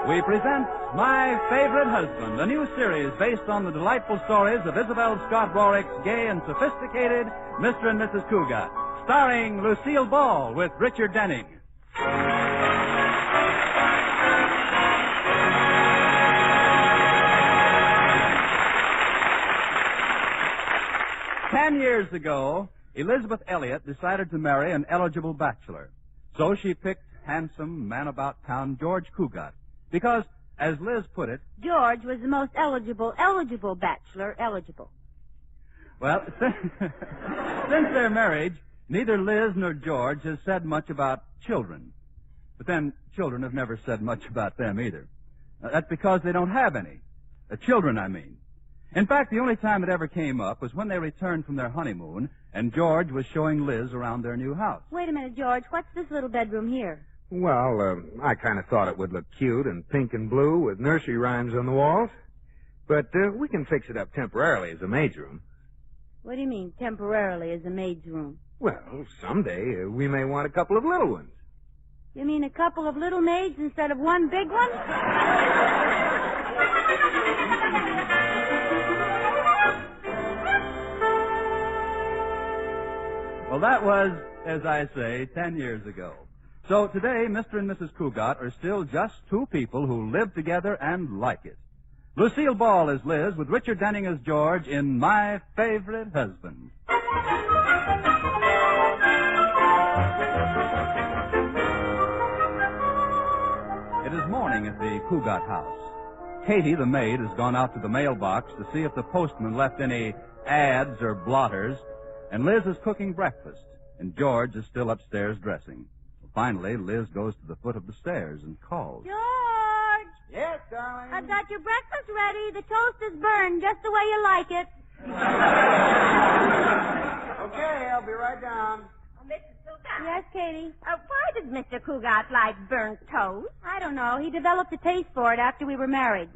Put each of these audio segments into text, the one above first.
we present My Favorite Husband, a new series based on the delightful stories of Isabel Scott Rorick's gay and sophisticated Mr. and Mrs. Cougat, starring Lucille Ball with Richard Denning. 10 years ago, Elizabeth Elliot decided to marry an eligible bachelor. So she picked handsome, man-about-town George Cougat. Because, as Liz put it... George was the most eligible bachelor eligible. Well, since their marriage, neither Liz nor George has said much about children. But then, children have never said much about them either. That's because they don't have any. Children, I mean. In fact, the only time it ever came up was when they returned from their honeymoon, and George was showing Liz around their new house. Wait a minute, George. What's this little bedroom here? Well, I kind of thought it would look cute and pink and blue with nursery rhymes on the walls. But we can fix it up temporarily as a maid's room. What do you mean, temporarily as a maid's room? Well, someday we may want a couple of little ones. You mean a couple of little maids instead of one big one? Well, that was, as I say, 10 years ago. So today, Mr. and Mrs. Cougat are still just two people who live together and like it. Lucille Ball is Liz, with Richard Denning as George in My Favorite Husband. It is morning at the Cougat house. Katie, the maid, has gone out to the mailbox to see if the postman left any ads or blotters, and Liz is cooking breakfast, and George is still upstairs dressing. Finally, Liz goes to the foot of the stairs and calls. George! Yes, darling? I've got your breakfast ready. The toast is burned just the way you like it. Okay, I'll be right down. Oh, Mrs. Cougat. Yes, Katie? Why does Mr. Cougat like burnt toast? I don't know. He developed a taste for it after we were married.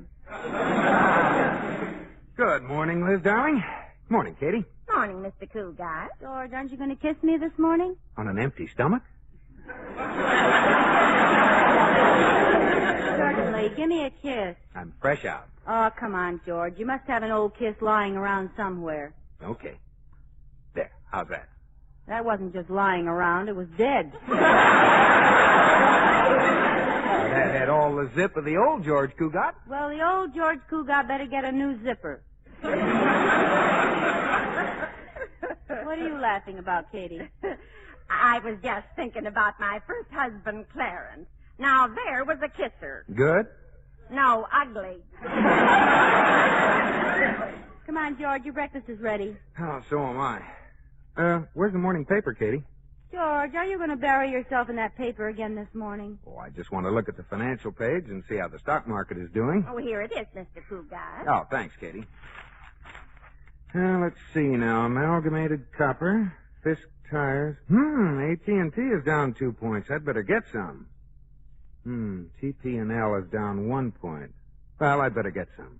Good morning, Liz, darling. Morning, Katie. Morning, Mr. Cougat. George, aren't you going to kiss me this morning? On an empty stomach? Certainly. Give me a kiss. I'm fresh out. Oh, come on, George. You must have an old kiss lying around somewhere. Okay. There. How's that? That wasn't just lying around. It was dead. That had all the zip of the old George Cougat. Well, the old George Cougat better get a new zipper. What are you laughing about, Katie? I was just thinking about my first husband, Clarence. Now, there was a kisser. Good? No, ugly. Come on, George. Your breakfast is ready. Oh, so am I. Where's the morning paper, Katie? George, are you going to bury yourself in that paper again this morning? Oh, I just want to look at the financial page and see how the stock market is doing. Oh, here it is, Mr. Cougat. Oh, thanks, Katie. Let's see now. Amalgamated Copper, Fisk Tires. AT&T is down 2 points. I'd better get some. TP&L is down 1 point. Well, I'd better get some.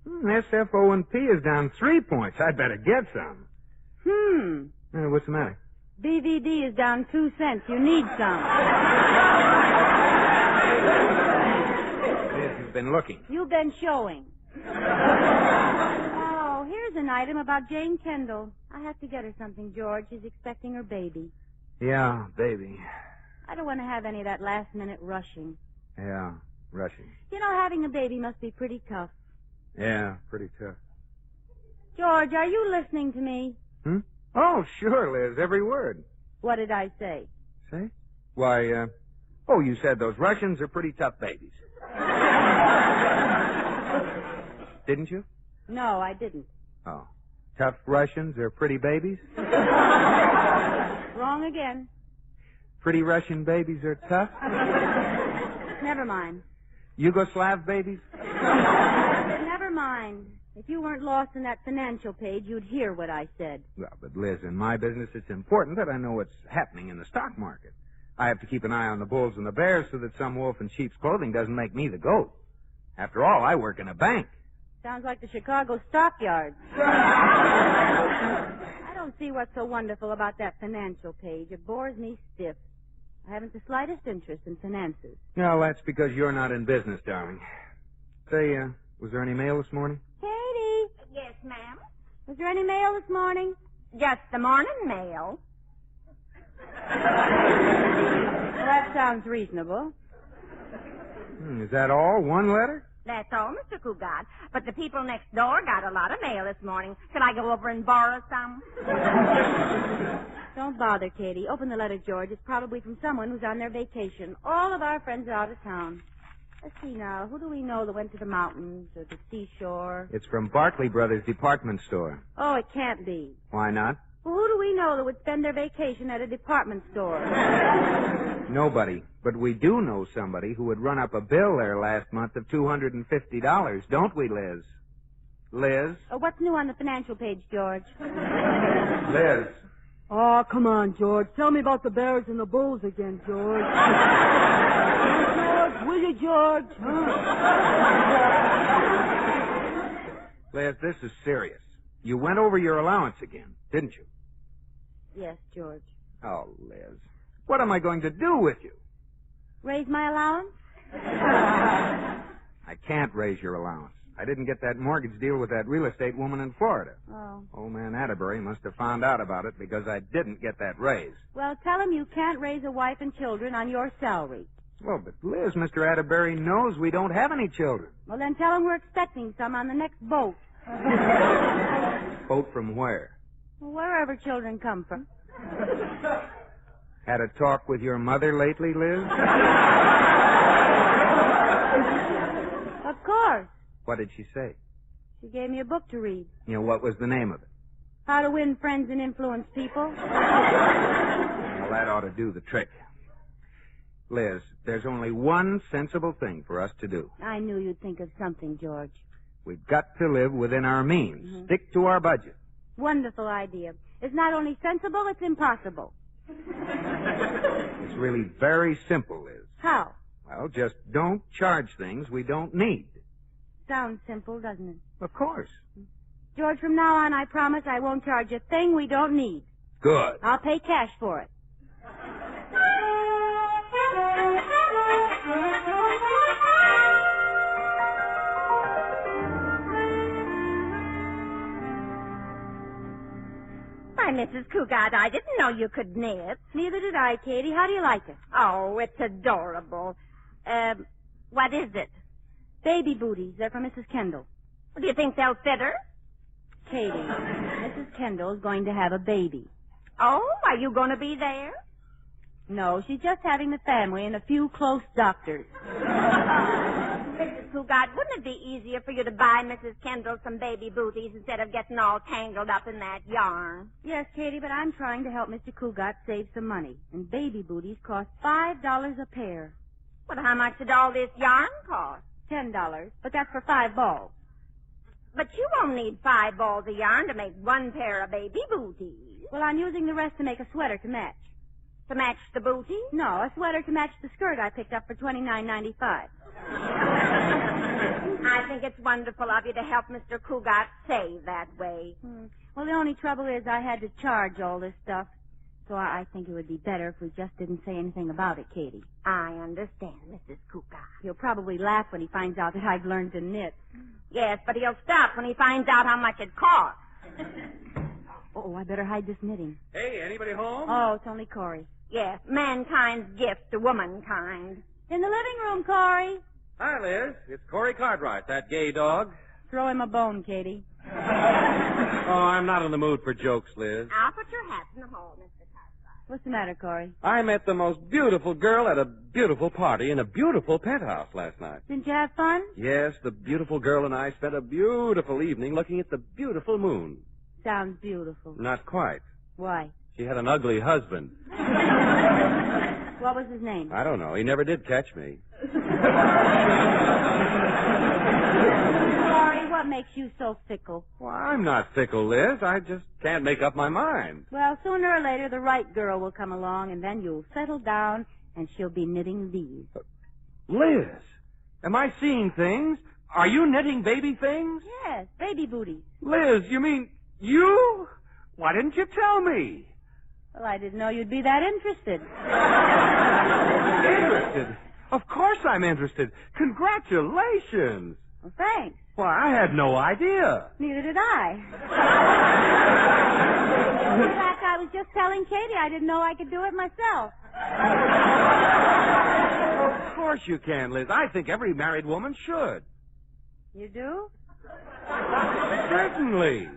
SFO&P is down 3 points. I'd better get some. What's the matter? BVD is down 2 cents. You need some. Yes, you've been looking. You've been showing. Oh, here's an item about Jane Kendall. I have to get her something, George. She's expecting her baby. Yeah, baby. I don't want to have any of that last-minute rushing. Yeah, rushing. You know, having a baby must be pretty tough. Yeah, pretty tough. George, are you listening to me? Oh, sure, Liz, every word. What did I say? Say? Why, you said those Russians are pretty tough babies. Didn't you? No, I didn't. Oh. Tough Russians are pretty babies? Wrong again. Pretty Russian babies are tough? Never mind. Yugoslav babies? Never mind. If you weren't lost in that financial page, you'd hear what I said. Well, but Liz, in my business, it's important that I know what's happening in the stock market. I have to keep an eye on the bulls and the bears so that some wolf in sheep's clothing doesn't make me the goat. After all, I work in a bank. Sounds like the Chicago stockyards. I don't see what's so wonderful about that financial page. It bores me stiff. I haven't the slightest interest in finances. No, that's because you're not in business, darling. Say, was there any mail this morning? Katie! Yes, ma'am. Was there any mail this morning? Just the morning mail. Well, that sounds reasonable. Is that all? One letter? That's all, Mr. Cougat. But the people next door got a lot of mail this morning. Shall I go over and borrow some? Don't bother, Katie. Open the letter, George. It's probably from someone who's on their vacation. All of our friends are out of town. Let's see now. Who do we know that went to the mountains or the seashore? It's from Barclay Brothers Department Store. Oh, it can't be. Why not? Well, who do we know that would spend their vacation at a department store? Nobody. But we do know somebody who would run up a bill there last month of $250, don't we, Liz? Liz? What's new on the financial page, George? Liz. Oh, come on, George. Tell me about the Bears and the Bulls again, George. George, will you, George? Liz, this is serious. You went over your allowance again, didn't you? Yes, George. Oh, Liz. What am I going to do with you? Raise my allowance? I can't raise your allowance. I didn't get that mortgage deal with that real estate woman in Florida. Oh. Old man Atterbury must have found out about it because I didn't get that raise. Well, tell him you can't raise a wife and children on your salary. Well, but Liz, Mr. Atterbury knows we don't have any children. Well, then tell him we're expecting some on the next boat. Boat from where? Well, wherever children come from. Had a talk with your mother lately, Liz? Of course. What did she say? She gave me a book to read. You know, what was the name of it? How to Win Friends and Influence People. Well, that ought to do the trick. Liz, there's only one sensible thing for us to do. I knew you'd think of something, George. We've got to live within our means. Mm-hmm. Stick to our budget. Wonderful idea. It's not only sensible, it's impossible. It's really very simple, Liz. How? Well, just don't charge things we don't need. Sounds simple, doesn't it? Of course. George, from now on, I promise I won't charge a thing we don't need. Good. I'll pay cash for it. Why, Mrs. Cougat, I didn't know you could knit. Neither did I, Katie. How do you like it? Oh, it's adorable. What is it? Baby booties. They're for Mrs. Kendall. Do you think they'll fit her? Katie, Mrs. Kendall's going to have a baby. Oh, are you going to be there? No, she's just having the family and a few close doctors. Mrs. Cougat, wouldn't it be easier for you to buy Mrs. Kendall some baby booties instead of getting all tangled up in that yarn? Yes, Katie, but I'm trying to help Mr. Cougat save some money. And baby booties cost $5 a pair. Well, how much did all this yarn cost? $10, but that's for 5 balls. But you won't need 5 balls of yarn to make one pair of baby booties. Well, I'm using the rest to make a sweater to match. To match the booties? No, a sweater to match the skirt I picked up for $29.95. I think it's wonderful of you to help Mr. Cougat save that way. Well, the only trouble is I had to charge all this stuff. So I think it would be better if we just didn't say anything about it, Katie. I understand, Mrs. Cougat. He'll probably laugh when he finds out that I've learned to knit. Yes, but he'll stop when he finds out how much it costs. Oh, I better hide this knitting. Hey, anybody home? Oh, it's only Corey. Yes, mankind's gift to womankind. In the living room, Corey. Hi, Liz. It's Corey Cartwright, that gay dog. Throw him a bone, Katie. Oh, I'm not in the mood for jokes, Liz. I'll put your hat in the hall, Mr. Cartwright. What's the matter, Corey? I met the most beautiful girl at a beautiful party in a beautiful penthouse last night. Didn't you have fun? Yes, the beautiful girl and I spent a beautiful evening looking at the beautiful moon. Sounds beautiful. Not quite. Why? She had an ugly husband. What was his name? I don't know. He never did catch me. Corey, what makes you so fickle? Well, I'm not fickle, Liz. I just can't make up my mind. Well, sooner or later, the right girl will come along, and then you'll settle down, and she'll be knitting these. Liz, am I seeing things? Are you knitting baby things? Yes, baby booties. Liz, you mean you? Why didn't you tell me? Well, I didn't know you'd be that interested. Interested? Of course I'm interested. Congratulations. Well, thanks. Why, I had no idea. Neither did I. In fact, I was just telling Katie I didn't know I could do it myself. Of course you can, Liz. I think every married woman should. You do? Certainly.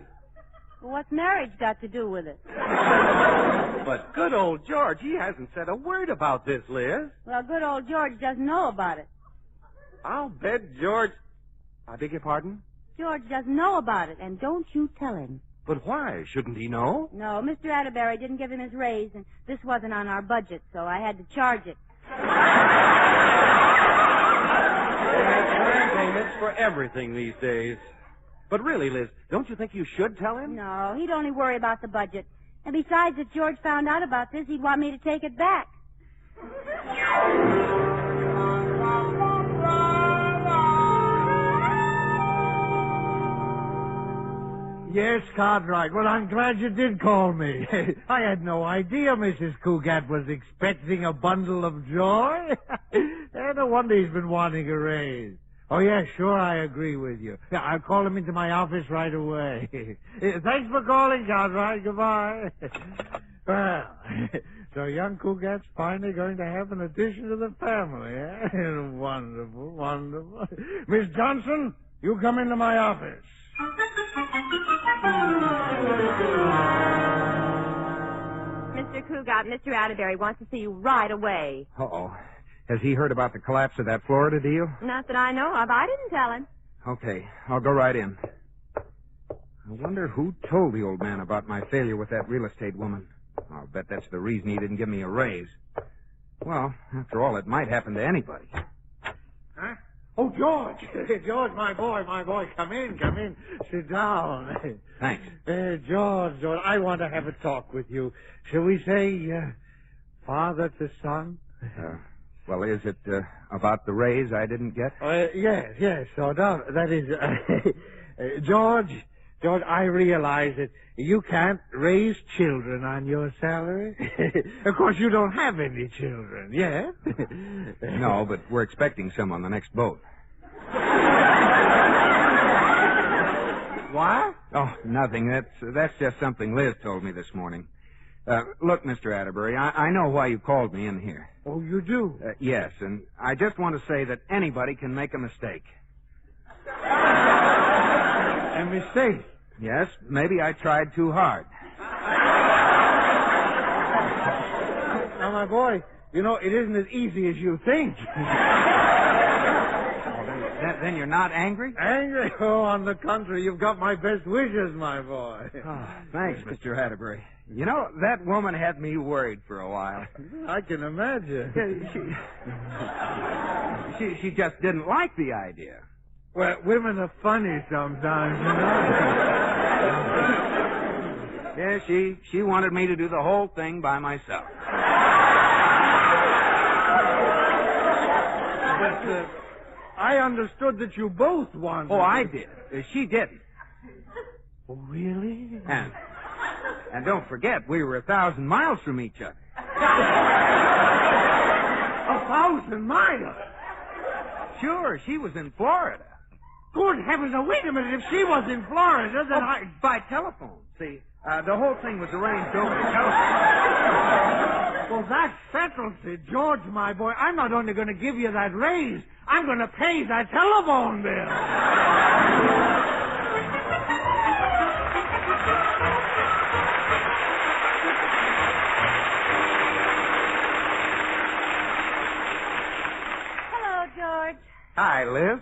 Well, what's marriage got to do with it? But good old George, he hasn't said a word about this, Liz. Well, good old George doesn't know about it. I'll bet George... I beg your pardon? George doesn't know about it, and don't you tell him. But why? Shouldn't he know? No, Mr. Atterbury didn't give him his raise, and this wasn't on our budget, so I had to charge it. Grand payments for everything these days. But really, Liz, don't you think you should tell him? No, he'd only worry about the budget. And besides, if George found out about this, he'd want me to take it back. Yes, Cartwright. Well, I'm glad you did call me. I had no idea Mrs. Cougat was expecting a bundle of joy. No wonder he's been wanting a raise. Oh, yeah, sure, I agree with you. Yeah, I'll call him into my office right away. Thanks for calling, Cartwright. Goodbye. Well, so young Cougat's finally going to have an addition to the family, eh? Wonderful, wonderful. Miss Johnson, you come into my office. Mr. Cougat, Mr. Atterbury wants to see you right away. Uh-oh. Has he heard about the collapse of that Florida deal? Not that I know of. I didn't tell him. Okay, I'll go right in. I wonder who told the old man about my failure with that real estate woman. I'll bet that's the reason he didn't give me a raise. Well, after all, it might happen to anybody. Huh? Oh, George. George, my boy, come in. Sit down. Thanks. George, I want to have a talk with you. Shall we say, father to son? Well, is it about the raise I didn't get? Yes, sort of. That is, George, I realize that you can't raise children on your salary. Of course, you don't have any children, yes? No, but we're expecting some on the next boat. What? Oh, nothing. That's just something Liz told me this morning. Look, Mr. Atterbury, I know why you called me in here. Oh, you do? Yes, and I just want to say that anybody can make a mistake. A mistake? Yes, maybe I tried too hard. Now, my boy, you know, it isn't as easy as you think. Then you're not angry? Angry? Oh, on the contrary, you've got my best wishes, my boy. Oh, thanks, Mr. Atterbury. You know, that woman had me worried for a while. I can imagine. She just didn't like the idea. Well, women are funny sometimes, you know. Yeah, she wanted me to do the whole thing by myself. But I understood that you both wanted. Oh, I did. She didn't. Oh, really? And don't forget, we were 1,000 miles from each other. 1,000 miles? Sure, she was in Florida. Good heavens, now wait a minute. If she was in Florida, then by telephone. See, the whole thing was arranged over the telephone. Well, that settles it, George, my boy. I'm not only going to give you that raise, I'm going to pay that telephone bill. Hi, Liz.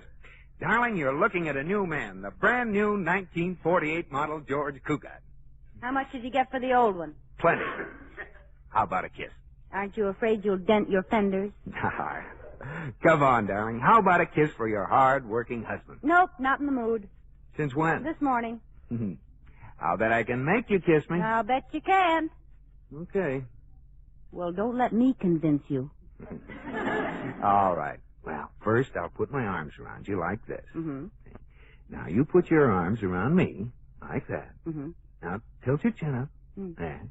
Darling, you're looking at a new man, the brand new 1948 model George Cougat. How much did you get for the old one? Plenty. How about a kiss? Aren't you afraid you'll dent your fenders? Come on, darling. How about a kiss for your hard-working husband? Nope, not in the mood. Since when? This morning. I'll bet I can make you kiss me. I'll bet you can. Okay. Well, don't let me convince you. All right. Well, first I'll put my arms around you like this. Mm-hmm. Now you put your arms around me like that. Mm-hmm. Now tilt your chin up. Mm. There.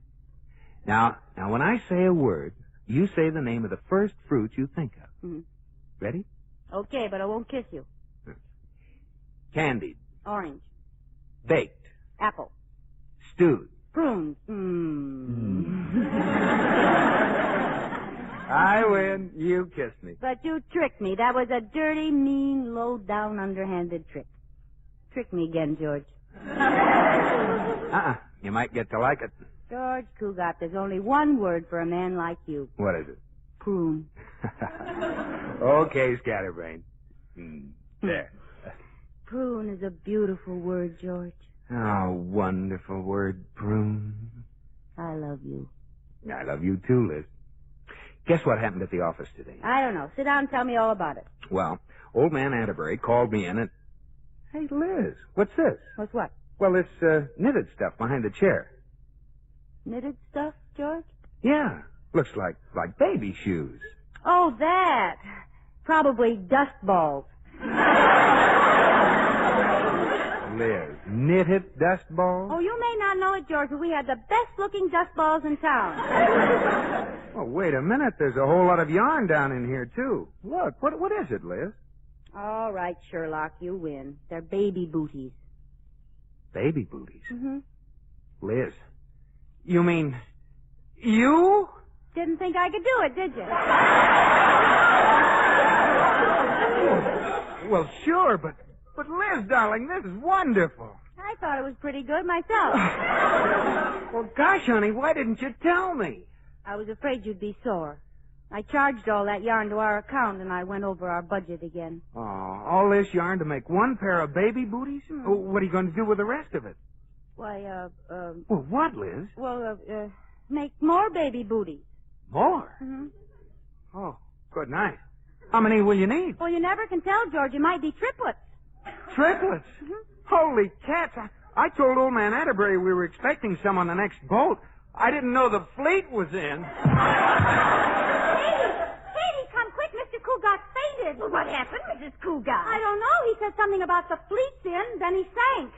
Now, when I say a word, you say the name of the first fruit you think of. Mm-hmm. Ready? Okay, but I won't kiss you. Candied. Orange. Baked. Apple. Stewed. Prunes. I win. You kissed me. But you tricked me. That was a dirty, mean, low-down, underhanded trick. Trick me again, George. You might get to like it. George Cugat, there's only one word for a man like you. What is it? Prune. Okay, scatterbrain. There. Prune is a beautiful word, George. Oh, wonderful word, prune. I love you. I love you too, Liz. Guess what happened at the office today? I don't know. Sit down and tell me all about it. Well, old man Atterbury called me in and... Hey, Liz, what's this? What's what? Well, this knitted stuff behind the chair. Knitted stuff, George? Yeah, looks like baby shoes. Oh, that. Probably dust balls. Liz, knitted dust balls? Oh, you may not know it, George, but we had the best-looking dust balls in town. Oh, wait a minute. There's a whole lot of yarn down in here, too. Look, what is it, Liz? All right, Sherlock, you win. They're baby booties. Baby booties? Mm-hmm. Liz, you mean you? Didn't think I could do it, did you? Well, sure, but Liz, darling, this is wonderful. I thought it was pretty good myself. Well, gosh, honey, why didn't you tell me? I was afraid you'd be sore. I charged all that yarn to our account, and I went over our budget again. Oh, all this yarn to make one pair of baby booties? Oh, what are you going to do with the rest of it? Why, Well, what, Liz? make more baby booties. More? Mm-hmm. Oh, good night. How many will you need? Well, you never can tell, George. It might be triplets. Triplets? Mm-hmm. Holy cats. I told old man Atterbury we were expecting some on the next boat. I didn't know the fleet was in. Katie, come quick. Mr. Cugat fainted. Well, what happened, Mrs. Cougar? I don't know. He said something about the fleet's in, then he sank.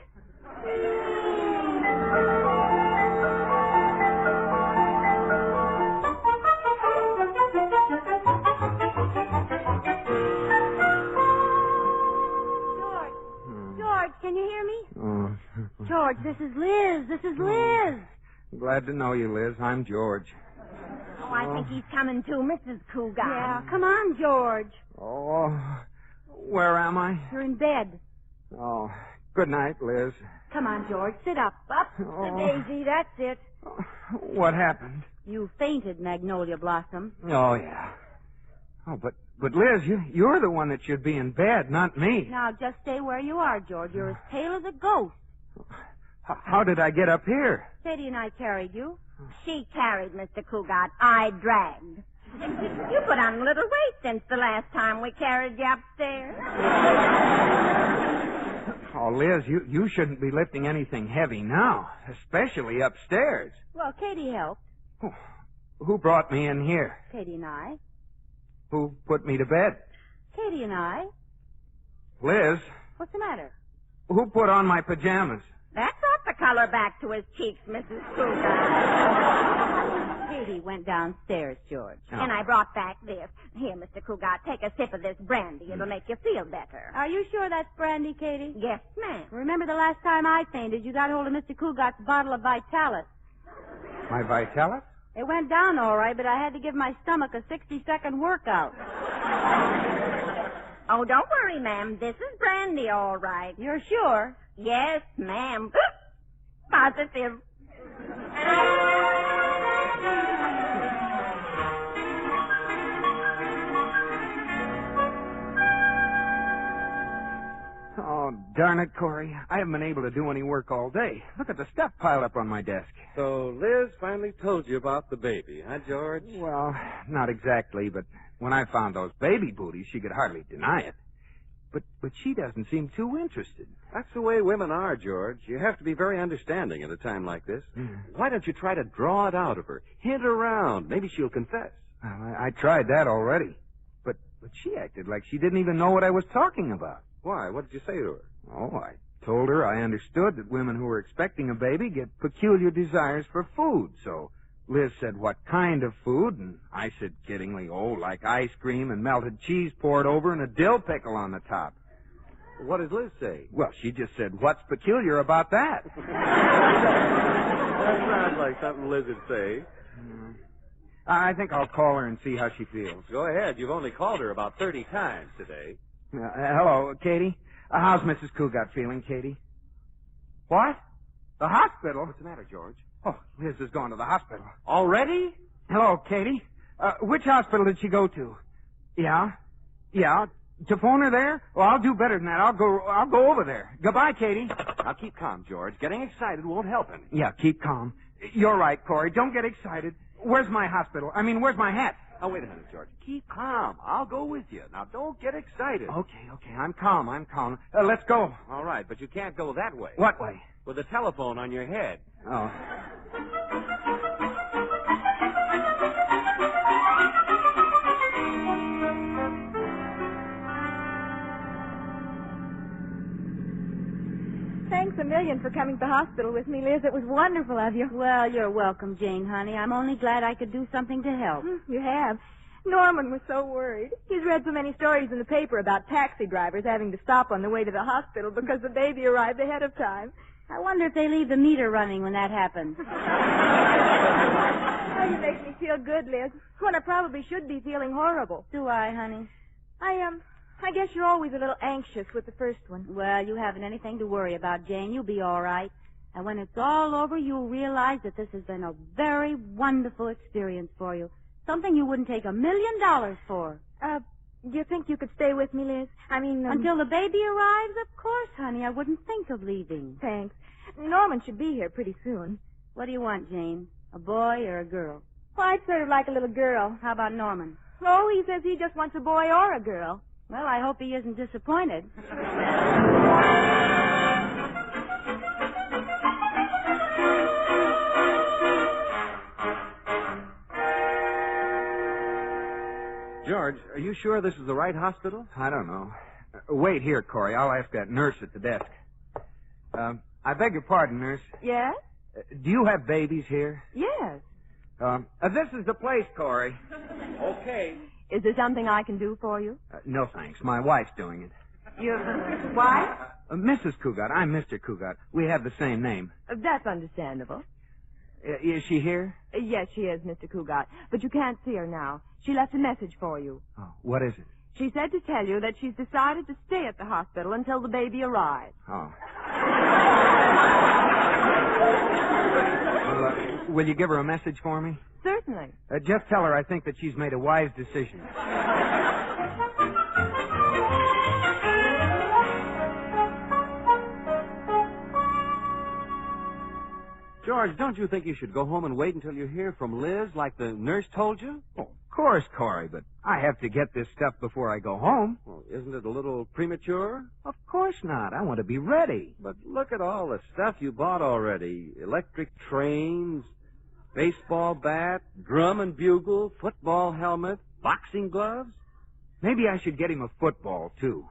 George, can you hear me? Oh. George, this is Liz. This is Liz. Glad to know you, Liz. I'm George. Oh, I think he's coming too, Mrs. Cougar. Yeah, come on, George. Oh, where am I? You're in bed. Oh, good night, Liz. Come on, George. Sit up. Up Oh. the daisy. That's it. What happened? You fainted, Magnolia Blossom. Oh, yeah. Oh, but Liz, you're the one that should be in bed, not me. Now, just stay where you are, George. You're as pale as a ghost. How did I get up here? Sadie and I carried you. She carried Mr. Cougar. I dragged. You put on a little weight since the last time we carried you upstairs. Oh, Liz, you shouldn't be lifting anything heavy now, especially upstairs. Well, Katie helped. Who brought me in here? Katie and I. Who put me to bed? Katie and I. Liz, What's the matter? who put on my pajamas? That brought the color back to his cheeks, Mrs. Cougar. Katie went downstairs, George. Oh. And I brought back this. Here, Mr. Cougar, take a sip of this brandy. It'll make you feel better. Are you sure that's brandy, Katie? Yes, ma'am. Remember the last time I fainted, you got hold of Mr. Cugat's bottle of Vitalis. My Vitalis? It went down all right, but I had to give my stomach a 60-second workout. Oh, don't worry, ma'am. This is brandy, all right. You're sure? Yes, ma'am. Positive. Oh, darn it, Corey. I haven't been able to do any work all day. Look at the stuff piled up on my desk. So Liz finally told you about the baby, huh, George? Well, not exactly, but when I found those baby booties, she could hardly deny it. But she doesn't seem too interested. That's the way women are, George. You have to be very understanding at a time like this. Why don't you try to draw it out of her? Hint around. Maybe she'll confess. Well, I tried that already. But she acted like she didn't even know what I was talking about. Why? What did you say to her? Oh, I told her I understood that women who were expecting a baby get peculiar desires for food, so Liz said, what kind of food? And I said kiddingly, like ice cream and melted cheese poured over and a dill pickle on the top. What did Liz say? Well, she just said, what's peculiar about that? That sounds like something Liz would say. I think I'll call her and see how she feels. Go ahead. You've only called her about 30 times today. Hello, Katie. How's Mrs. Cougat feeling, Katie? What? The hospital? What's the matter, George? Oh, Liz has gone to the hospital. Already? Hello, Katie. Which hospital did she go to? Yeah? To phone her there? Well, I'll do better than that. I'll go over there. Goodbye, Katie. Now, keep calm, George. Getting excited won't help any. Yeah, keep calm. You're right, Corey. Don't get excited. Where's my hospital? Where's my hat? Oh, wait a minute, George. Keep calm. I'll go with you. Now, don't get excited. Okay. I'm calm. Let's go. All right, but you can't go that way. What way? With the telephone on your head. Oh. Thanks a million for coming to the hospital with me, Liz. It was wonderful of you. Well, you're welcome, Jane, honey. I'm only glad I could do something to help. You have. Norman was so worried. He's read so many stories in the paper about taxi drivers having to stop on the way to the hospital because the baby arrived ahead of time. I wonder if they leave the meter running when that happens. Oh, you make me feel good, Liz, when I probably should be feeling horrible. Do I, honey? I guess you're always a little anxious with the first one. Well, you haven't anything to worry about, Jane. You'll be all right. And when it's all over, you'll realize that this has been a very wonderful experience for you. Something you wouldn't take $1 million for. Do you think you could stay with me, Liz? Until the baby arrives, of course, honey. I wouldn't think of leaving. Thanks. Norman should be here pretty soon. What do you want, Jane? A boy or a girl? Well, I'd sort of like a little girl. How about Norman? Oh, he says he just wants a boy or a girl. Well, I hope he isn't disappointed. George, are you sure this is the right hospital? I don't know. Wait here, Corey. I'll ask that nurse at the desk. I beg your pardon, nurse. Yes? Do you have babies here? Yes. This is the place, Corey. Okay. Is there something I can do for you? No, thanks. My wife's doing it. Your wife? Mrs. Cougat. I'm Mr. Cougat. We have the same name. That's understandable. Is she here? Yes, she is, Mr. Cougat. But you can't see her now. She left a message for you. Oh, what is it? She said to tell you that she's decided to stay at the hospital until the baby arrives. Oh. Well, will you give her a message for me? Certainly. Just tell her I think that she's made a wise decision. George, don't you think you should go home and wait until you hear from Liz like the nurse told you? Oh, of course, Corey, but I have to get this stuff before I go home. Well, isn't it a little premature? Of course not. I want to be ready. But look at all the stuff you bought already. Electric trains, baseball bat, drum and bugle, football helmet, boxing gloves. Maybe I should get him a football, too.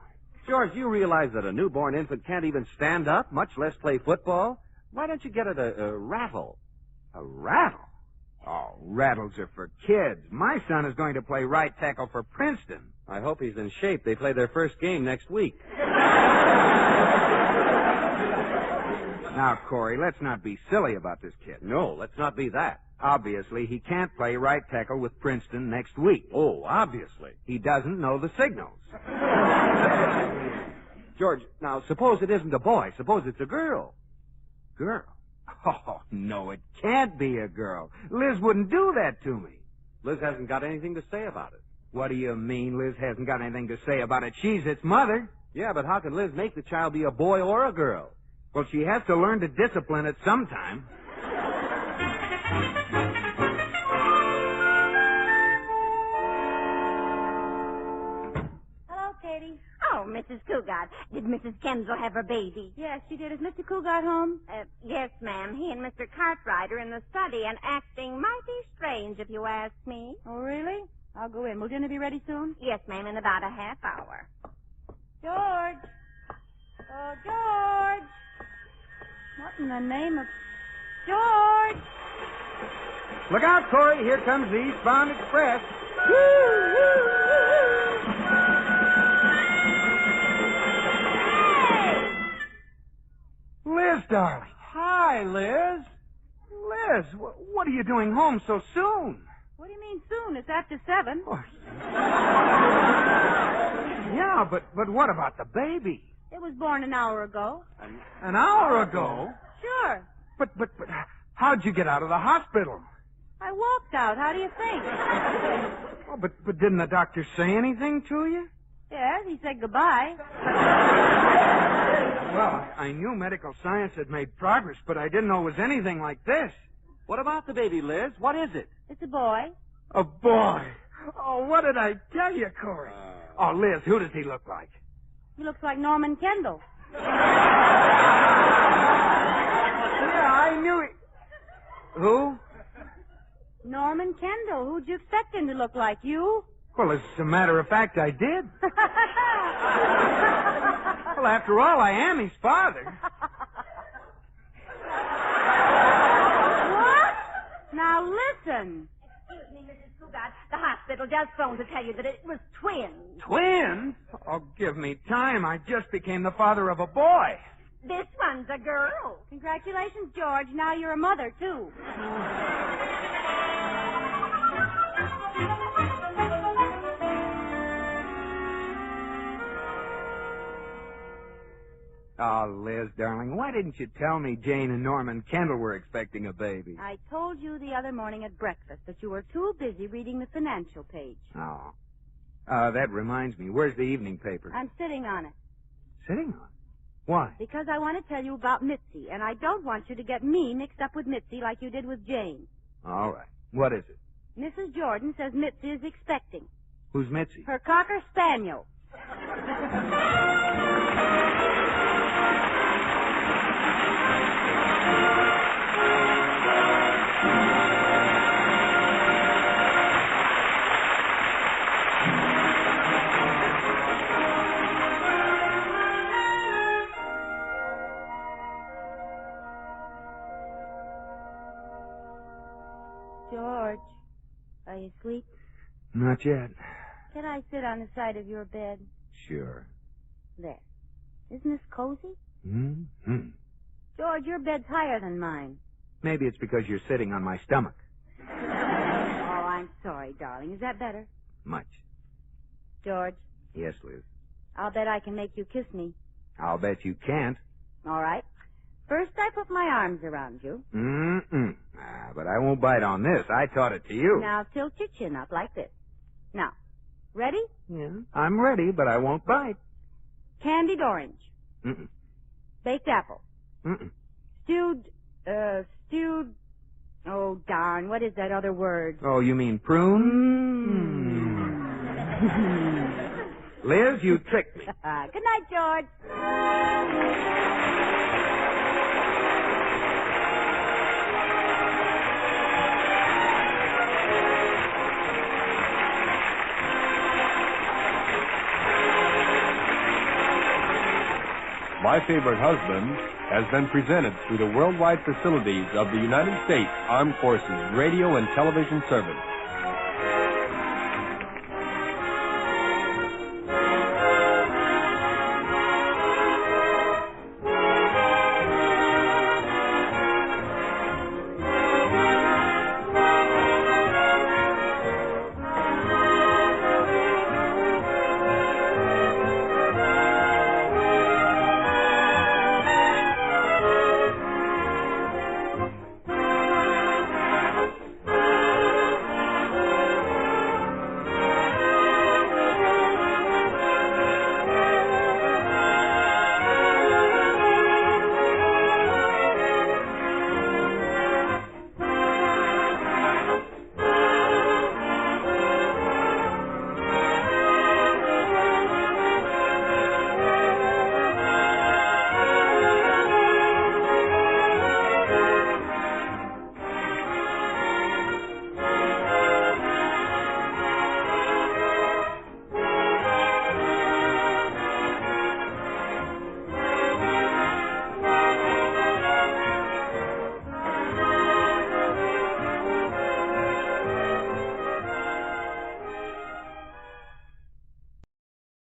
George, you realize that a newborn infant can't even stand up, much less play football? Why don't you get it a rattle? A rattle? Oh, rattles are for kids. My son is going to play right tackle for Princeton. I hope he's in shape. They play their first game next week. Now, Corey, let's not be silly about this kid. No, let's not be that. Obviously, he can't play right tackle with Princeton next week. Oh, obviously. He doesn't know the signals. George, now, suppose it isn't a boy. Suppose it's a girl. Girl? Oh, no, it can't be a girl. Liz wouldn't do that to me. Liz hasn't got anything to say about it. What do you mean Liz hasn't got anything to say about it? She's its mother. Yeah, but how can Liz make the child be a boy or a girl? Well, she has to learn to discipline it sometime. Hello, Katie. Oh, Mrs. Cougat, did Mrs. Kenzel have her baby? Yes, she did. Is Mr. Cougat home? Yes, ma'am. He and Mr. Cartwright are in the study and acting mighty strange, if you ask me. Oh, really? I'll go in. Will dinner be ready soon? Yes, ma'am, in about a half hour. George! Oh, George! What in the name of... George! Look out, Corey. Here comes the Eastbound Express. Liz, darling. Hi, Liz. Liz, what are you doing home so soon? What do you mean soon? It's after 7. Oh. Yeah, but what about the baby? It was born an hour ago. An hour ago? Sure. But how'd you get out of the hospital? I walked out. How do you think? Oh, but didn't the doctor say anything to you? Yes, he said goodbye. Well, I knew medical science had made progress, but I didn't know it was anything like this. What about the baby, Liz? What is it? It's a boy. A boy? Oh, what did I tell you, Corey? Oh, Liz, who does he look like? He looks like Norman Kendall. Yeah, I knew it. Who? Norman Kendall. Who'd you expect him to look like? You? Well, as a matter of fact, I did. Well, after all, I am his father. What? Now listen. Excuse me, Mrs. Cougat. The hospital just phoned to tell you that it was twins. Twins? Oh, give me time. I just became the father of a boy. This one's a girl. Congratulations, George. Now you're a mother, too. Oh, Liz, darling, why didn't you tell me Jane and Norman Kendall were expecting a baby? I told you the other morning at breakfast that you were too busy reading the financial page. Oh. That reminds me. Where's the evening paper? I'm sitting on it. Sitting on it? Why? Because I want to tell you about Mitzi, and I don't want you to get me mixed up with Mitzi like you did with Jane. All right. What is it? Mrs. Jordan says Mitzi is expecting. Who's Mitzi? Her Cocker Spaniel. George, are you asleep? Not yet. Can I sit on the side of your bed? Sure. There. Isn't this cozy? Mm-hmm. George, your bed's higher than mine. Maybe it's because you're sitting on my stomach. Oh, I'm sorry, darling. Is that better? Much. George, Yes, Liz. I'll bet I can make you kiss me. I'll bet you can't. All right. First, I put my arms around you. Mm-mm. But I won't bite on this. I taught it to you. Now, tilt your chin up like this. Now, ready? Yeah, I'm ready, but I won't bite. Candied orange. Mm-mm. Baked apple. Mm-mm. Stewed, oh, darn, what is that other word? Oh, you mean prune? Liz, you tricked me. Good night, George. My Favorite Husband has been presented through the worldwide facilities of the United States Armed Forces Radio and Television Service.